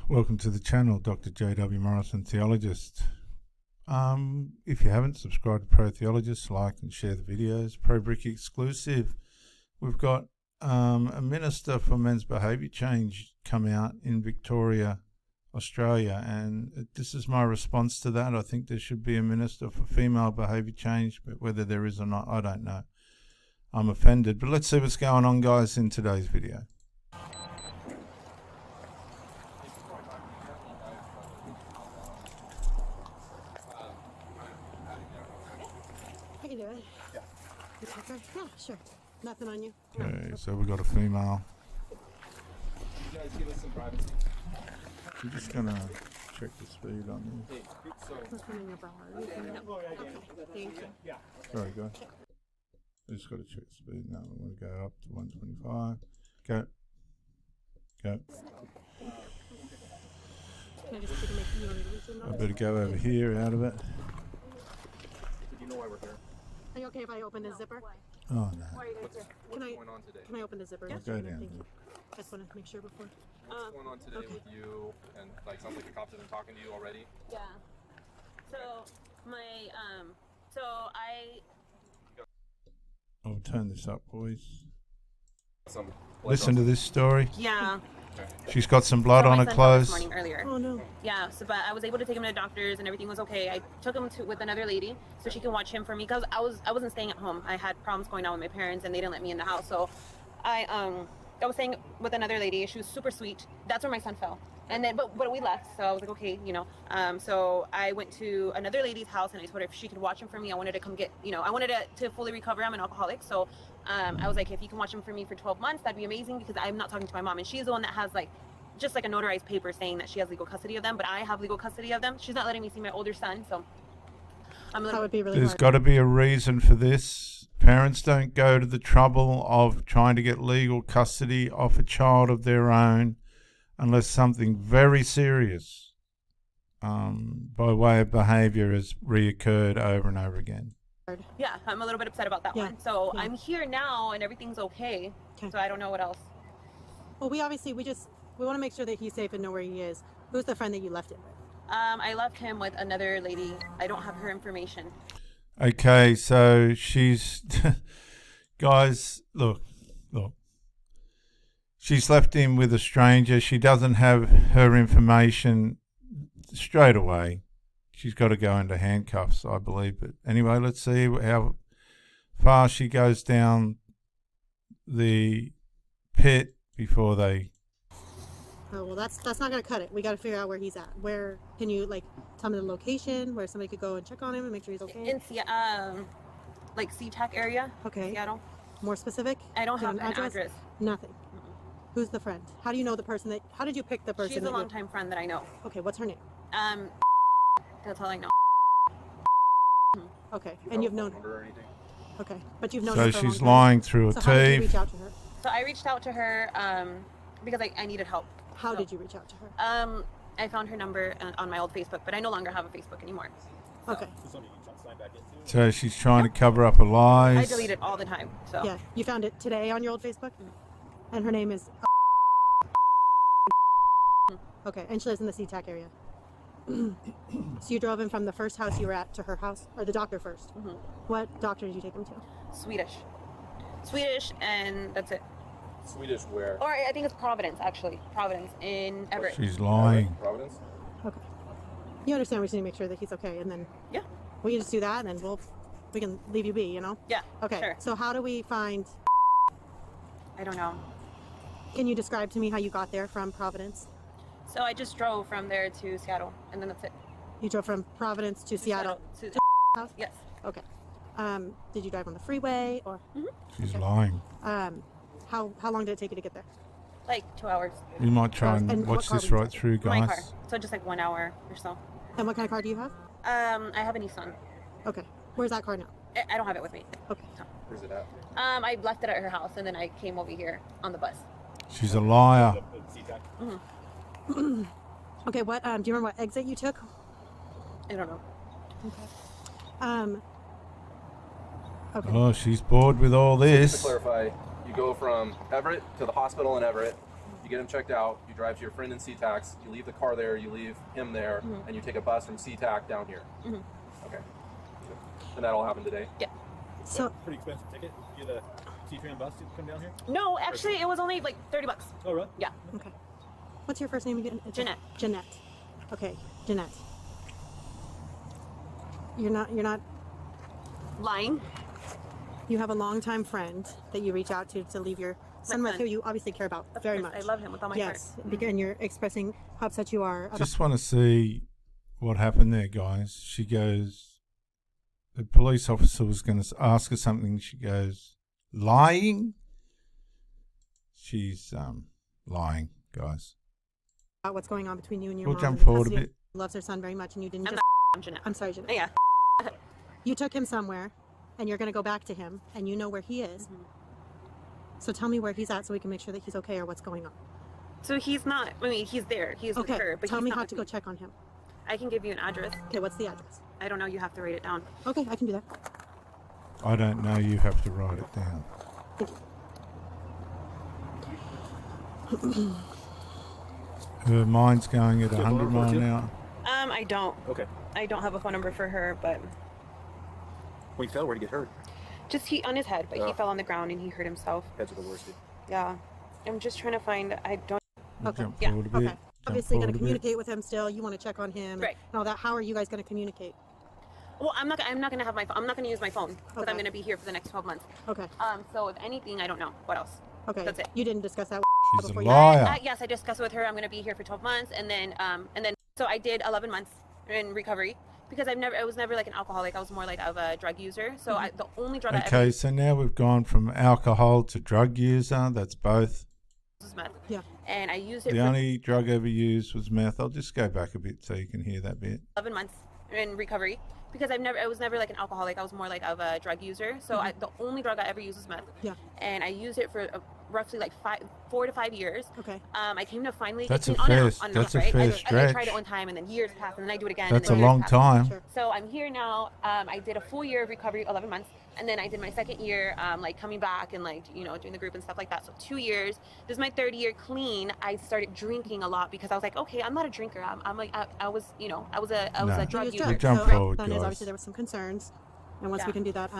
Welcome to the channel, Dr. J.W. Morrison, Theologist. If you haven't subscribed to Pro Theologist, like and share the videos. Pro Brick exclusive. We've got a Minister for Men's Behaviour Change come out in Victoria, Australia, and this is my response to that. I think there should be a Minister for Female Behaviour Change, but whether there is or not, I don't know. I'm offended, but let's see what's going on, guys, in today's video. How you doing? Yeah. You okay? Yeah, sure. Nothing on you? Okay, so we've got a female. You guys give us some privacy. We're just going to check the speed on this. Hey, so Nothing in your bar. Okay, thank you. yeah. Sorry, guys. We just got to check the speed now. We want to go up to 125. Go. Go. Can I just take a make you want to reach I better go over here, out of it. Did you know why we're here? Are you okay if I open the zipper? Oh, no. What's going on today? Can I open the zipper? Go down Thank there. you. I just want to make sure before. What's going on today okay. with you? And like, sounds like the cops have been talking to you already. Yeah. So my so I I'll turn this up, boys. Some Listen to this story. yeah. She's got some blood So on my her son fell this clothes. morning earlier. Oh no. Yeah. So but I was able to take him to the doctors and everything was okay. I took him to with another lady so she can watch him for me because I wasn't staying at home. I had problems going on with my parents and they didn't let me in the house. So I was staying with another lady. She was super sweet. That's where my son fell. And then, but we left, so I was like, okay, you know. So I went to another lady's house, and I told her if she could watch him for me. I wanted to come get, you know, I wanted to fully recover. I'm an alcoholic, so I was like, if you can watch him for me for 12 months, that'd be amazing because I'm not talking to my mom, and she's the one that has like, just like a notarized paper saying that she has legal custody of them, but I have legal custody of them. She's not letting me see my older son, so I'm a That little. would be really There's hard. got to be a reason for this. Parents don't go to the trouble of trying to get legal custody of a child of their own unless something very serious by way of behaviour has reoccurred over and over again. Yeah, I'm a little bit upset about that Yeah, one. So yeah. I'm here now, and everything's okay. Okay. So I don't know what else. Well, we want to make sure that he's safe and know where he is. Who's the friend that you left it with? I left him with another lady. I don't have her information. Okay, so she's... Guys, look. She's left him with a stranger. She doesn't have her information straight away. She's got to go into handcuffs, I believe. But anyway, let's see how far she goes down the pit before they... Oh well, that's not gonna cut it. We got to figure out where he's at. Where can you like tell me the location where somebody could go and check on him and make sure he's okay? In like SeaTac area, Okay. Seattle. More specific? I don't Do you have an address. Nothing. Who's the friend? How do you know the person that? How did you pick the person? She's a that you- longtime friend that I know. Okay, what's her name? That's all I know. Okay, and you've known her. Number or anything? Okay, but you've known So her for a she's long time. lying through a So how did you teeth. reach out to her? So I reached out to her because I needed help. How So, did you reach out to her? I found her number on my old Facebook, but I no longer have a Facebook anymore. Okay, So she's trying to cover up her lies. I delete it all the time. So yeah, you found it today on your old Facebook, and her name is. Okay, and she lives in the SeaTac area. So you drove him from the first house you were at to her house, or the doctor first. What doctor did you take him to? Swedish, and that's it. Swedish where? Or I think it's Providence, actually. Providence in Everett. She's lying. Providence? Okay, you understand we just need to make sure that he's okay, and then Yeah. we can just do that, and then we can leave you be, you know? Yeah. Okay. Sure. So how do we find? I don't know. Can you describe to me how you got there from Providence? So I just drove from there to Seattle, and then that's it. You drove from Providence to Seattle. To House? yes. Okay. Did you drive on the freeway or? She's lying. How long did it take you to get there? Like 2 hours. We might try And and what watch car this were you right through, My car. guys. So just like 1 hour or so. And what kind of car do you have? I have a Nissan. Okay. Where's that car now? I don't have it with me. Okay. Where's it at? I left it at her house, and then I came over here on the bus. She's a liar. Okay. What? Do you remember what exit you took? I don't know. Okay. Oh, she's bored with all Just to this. clarify, you go from Everett to the hospital in Everett. You get him checked out. You drive to your friend in SeaTac. You leave the car there. You leave him there, and you take a bus from SeaTac down here. Okay. And that all happened today. Yeah. So Pretty expensive ticket. Get a T-Tran bus to come down here. No, actually, it was only like $30. Oh, really? Yeah. okay. What's your first name again? Jeanette. Jeanette. Okay, Jeanette. You're not. Lying. You have a longtime friend that you reach out to leave your son with, friend. who you obviously care about Of very course, much. I love him with all my Yes, heart. and you're expressing how upset you are about. Just want to see what happened there, guys. She goes, the police officer was going to ask her something. She goes, lying? She's lying, guys. What's going on between you and your We'll mom. jump and forward a custody. bit. Loves her son very much, and you didn't I'm just. I'm Jeanette. I'm sorry, Jeanette. Yeah. You took him somewhere, and you're going to go back to him, and you know where he is. So tell me where he's at, so we can make sure that he's okay or what's going on. So he's not. I mean, he's there. He's Okay. with her, but Tell he's me not how with to go check on him. I can give you an address. Okay, what's the address? I don't know. You have to write it down. Okay, I can do that. I don't know. You have to write it down. Thank you. Her mind's going at 100 mile an hour. I don't. Okay. I don't have a phone number for her, but When he fell, where'd he get hurt? just he on his head. But Oh. he fell on the ground and he hurt himself. Heads are the worst. Dude. Yeah. I'm just trying to find. I don't. We'll Okay. jump Yeah. forward a bit. Okay. Jump Obviously, going forward to a bit. communicate with him still. You want to check on him, Right. And all that. How are you guys going to communicate? Well, I'm not gonna have my. I'm not gonna use my phone because Okay. I'm gonna be here for the next 12 months. Okay. So if anything, I don't know what else. Okay. That's it. You didn't discuss that She's a before you. liar. Yes, I discussed with her. I'm gonna be here for 12 months, and then so I did 11 months in recovery because I was never like an alcoholic. I was more like of a drug user. So the only drug I ever Okay, so now we've gone from alcohol to drug user. That's both. used was meth. Yeah. And I used it The for only drug ever used was meth. I'll just go back a bit so you can hear that bit. 11 months in recovery because I was never like an alcoholic. I was more like of a drug user. So the only drug I ever used was meth. Yeah. And I used it for roughly like 4 to 5 years. Okay. I came to finally That's get a on and fair- off, on and that's off, a right? fair I stretch. tried it one time and then years passed and then I do it again. That's and a then years long passed. time. Sure. So I'm here now. I did a full year of recovery, 11 months, and then I did my second year, like coming back and like doing the group and stuff like that. So 2 years. This is my third year clean. I started drinking a lot because I was like, okay, I'm not a drinker. I'm like I was I was a No. drug He was user. drunk. jump So forward, then is guys. obviously there was some concerns, and once we Yeah. can do that,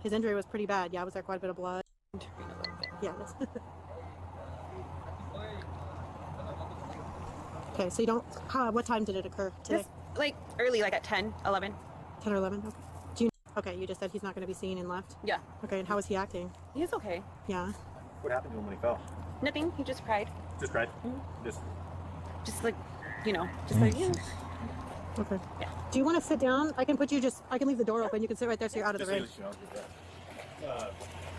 his injury was pretty bad. Yeah, was there quite a bit of blood? Yeah. Okay, so you don't. What time did it occur today? Just like early, like at 10, 11. 10 or 11. Okay. Do you? Okay, you just said he's not going to be seen and left. Yeah, Okay, and how is he acting? he's okay. Yeah. What happened to him when he fell? Nothing. He just cried. Just cried. Just. Just like just like Okay. Yeah. Do you want to sit down? I can put you I can leave the door open. You can sit right there so you're out of the rain.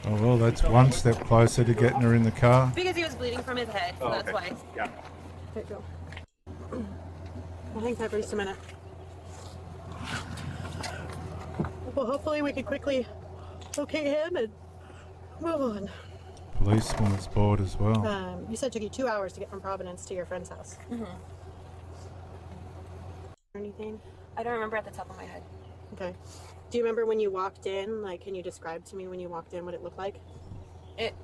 Oh, well, that's one step closer to getting her in the car. because he was bleeding from his head. So Oh, that's okay. why. Yeah. Okay, go. I think that for just a minute. Well, hopefully we can quickly locate him and move on. Policewoman's bored as well. You said it took you 2 hours to get from Providence to your friend's house. Or anything? I don't remember at the top of my head. Okay. Do you remember when you walked in? Like, can you describe to me when you walked in what it looked like? It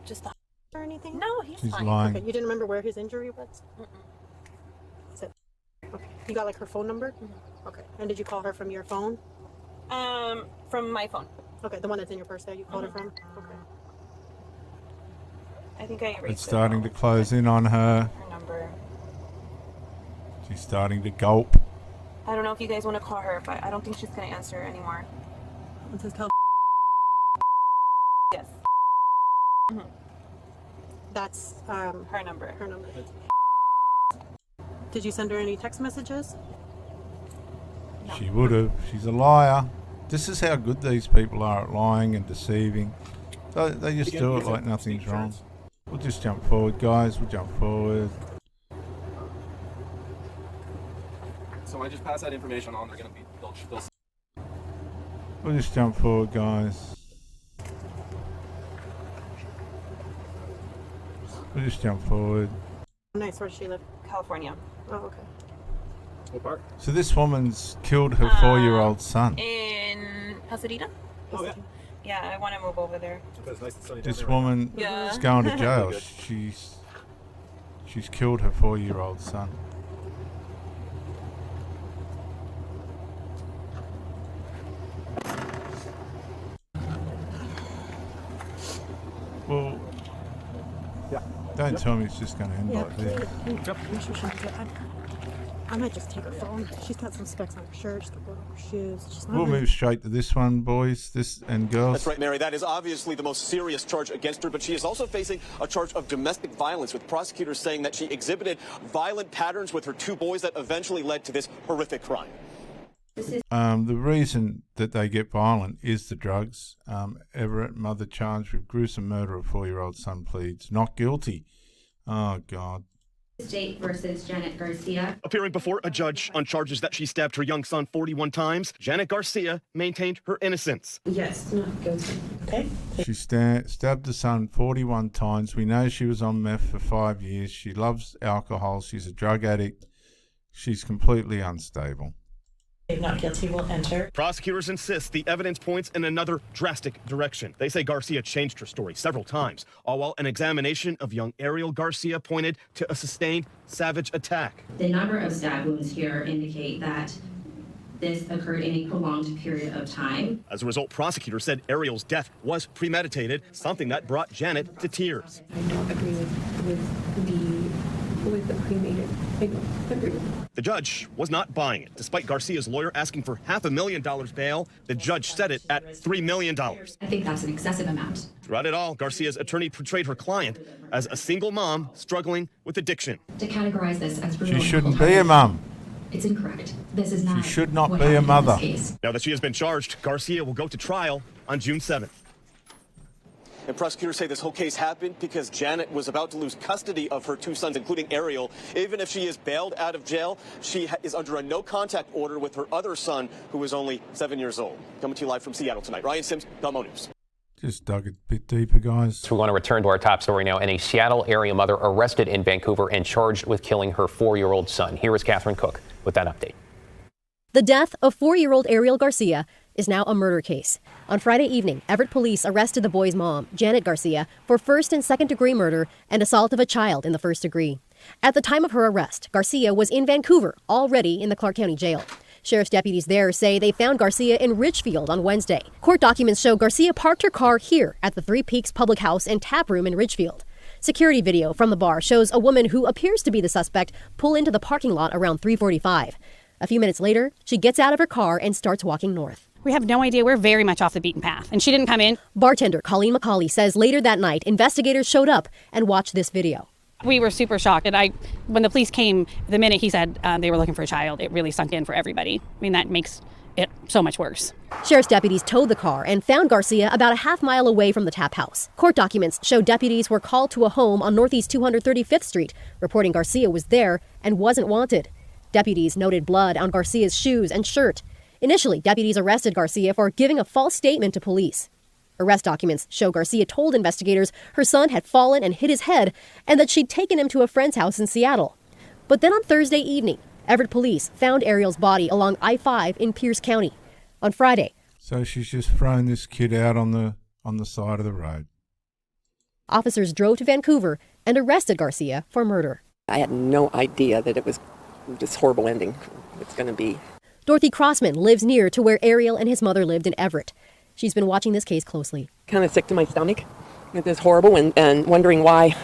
just the Or anything? no, he's She's fine. lying. Okay, you didn't remember where his injury was? Is it? Okay. You got like her phone number? Okay. And did you call her from your phone? From my phone. Okay, the one that's in your purse there, you called her from? Okay. I think I erased It's starting it. to close in on her. Her number. She's starting to gulp. I don't know if you guys want to call her, but I don't think she's gonna answer anymore. It says Yes, that's her number. her number. Did you send her any text messages? No. She would have. She's a liar. This is how good these people are at lying and deceiving. They just do it like nothing's wrong. We'll just jump forward, guys. We'll jump forward. So when I just pass that information on, they'll We'll just jump forward, guys. We'll just jump forward. Nice, where does she live? California. Oh, okay. What part? So this woman's killed her 4-year-old son. In Pasadena. Oh yeah. Yeah, I want to move over there. It's nice and sunny down This there right woman Yeah. is going to jail. Good. She's killed her 4-year-old son. Well, Yeah. don't tell me it's just going to end Yeah, like this. I'm sure she'll do it. I might just take her phone. She's got some specs on her shirt. She's got blood on her shoes. She's not We'll really- move straight to this one, boys, this and girls. That's right, Mary. That is obviously the most serious charge against her, but she is also facing a charge of domestic violence, with prosecutors saying that she exhibited violent patterns with her 2 boys that eventually led to this horrific crime. The reason that they get violent is the drugs. Everett, mother charged with gruesome murder of 4-year-old son, pleads not guilty. Oh, God. State versus Janet Garcia. Appearing before a judge on charges that she stabbed her young son 41 times, Janet Garcia maintained her innocence. Yes, not guilty. Okay. She stabbed the son 41 times. We know she was on meth for 5 years. She loves alcohol. She's a drug addict. She's completely unstable. Not guilty will enter. Prosecutors insist the evidence points in another drastic direction. They say Garcia changed her story several times, all while an examination of young Ariel Garcia pointed to a sustained, savage attack. The number of stab wounds here indicate that this occurred in a prolonged period of time. As a result, prosecutors said Ariel's death was premeditated, something that brought Janet to tears. I don't agree with the cremated. I don't agree with it. The judge was not buying it. Despite Garcia's lawyer asking for $500,000 bail, the judge set it at $3 million. I think that's an excessive amount. Throughout it all, Garcia's attorney portrayed her client as a single mom struggling with addiction. To categorize this as She shouldn't be a mum. It's incorrect. This is not. She should not what be a happened in mother. this case. Now that she has been charged, Garcia will go to trial on June 7th. And prosecutors say this whole case happened because Janet was about to lose custody of her 2 sons, including Ariel. Even if she is bailed out of jail, she is under a no-contact order with her other son, who is only 7 years old. Coming to you live from Seattle tonight. Ryan Sims, Belmo News. Just dug a bit deeper, guys. We want to return to our top story now. And a Seattle area mother arrested in Vancouver and charged with killing her 4-year-old son. Here is Catherine Cook with that update. The death of 4-year-old Ariel Garcia is now a murder case. On Friday evening, Everett police arrested the boy's mom, Janet Garcia, for first and second-degree murder and assault of a child in the first degree. At the time of her arrest, Garcia was in Vancouver, already in the Clark County Jail. Sheriff's deputies there say they found Garcia in Ridgefield on Wednesday. Court documents show Garcia parked her car here at the Three Peaks Public House and Tap Room in Ridgefield. Security video from the bar shows a woman who appears to be the suspect pull into the parking lot around 3:45. A few minutes later, she gets out of her car and starts walking north. We have no idea. We're very much off the beaten path. And she didn't come in. Bartender Colleen McCauley says later that night, investigators showed up and watched this video. We were super shocked. And when the police came, the minute he said they were looking for a child, it really sunk in for everybody. I mean, that makes it so much worse. Sheriff's deputies towed the car and found Garcia about a half-mile away from the tap house. Court documents show deputies were called to a home on Northeast 235th Street, reporting Garcia was there and wasn't wanted. Deputies noted blood on Garcia's shoes and shirt. Initially, deputies arrested Garcia for giving a false statement to police. Arrest documents show Garcia told investigators her son had fallen and hit his head and that she'd taken him to a friend's house in Seattle. But then on Thursday evening, Everett police found Ariel's body along I-5 in Pierce County. On Friday, So she's just thrown this kid out on the side of the road. officers drove to Vancouver and arrested Garcia for murder. I had no idea that it was this horrible ending it's going to be. Dorothy Crossman lives near to where Ariel and his mother lived in Everett. She's been watching this case closely. Kind of sick to my stomach. It was horrible, and wondering why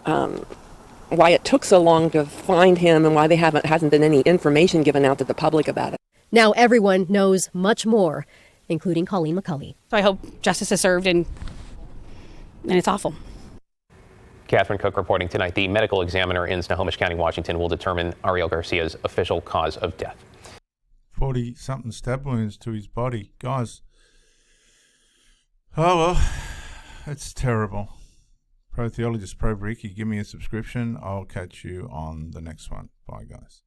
it took so long to find him and why hasn't been any information given out to the public about it. Now everyone knows much more, including Colleen McCulley. So I hope justice is served, and it's awful. Catherine Cook reporting tonight. The medical examiner in Snohomish County, Washington, will determine Ariel Garcia's official cause of death. 40-something stab wounds to his body. Guys, oh well, it's terrible. Pro Theologist, Pro Bricky, give me a subscription. I'll catch you on the next one. Bye, guys.